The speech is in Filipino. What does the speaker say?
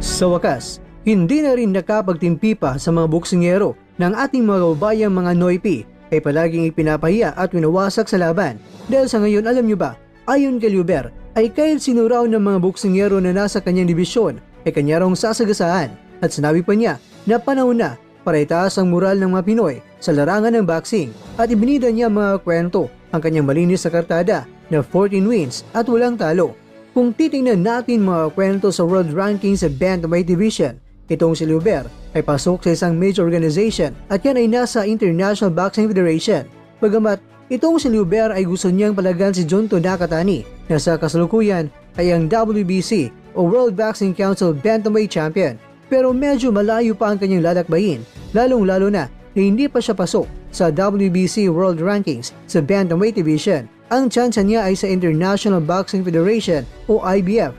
Sa wakas, hindi na rin nakapagtimpi pa sa mga boksingero ng ating mga kababayang mga Noipi ay palaging ipinapahiya at winawasak sa laban. Dahil sa ngayon, alam nyo ba, ayon kay Llyober, ay kahit sino raw ng mga boksingero na nasa kanyang dibisyon ay kanya raw sasagasaan at sinabi pa niya na panahon na para itaas ang moral ng mga Pinoy sa larangan ng boxing at ibinida niya mga kwento ang kanyang malinis na kartada na 14 wins at walang talo. Kung titingnan natin mga kwento sa world ranking sa Bantamweight Division, itong si Llyober ay pasok sa isang major organization at yan ay nasa International Boxing Federation. Bagamat itong si Llyober ay gusto niyang palagan si Junto Nakatani na sa kasalukuyan ay ang WBC o World Boxing Council Bantamweight Champion. Pero medyo malayo pa ang kanyang lalakbayin, lalong-lalo na hindi pa siya pasok sa WBC World Rankings sa Bantamweight Division. Ang tsansa niya ay sa International Boxing Federation o IBF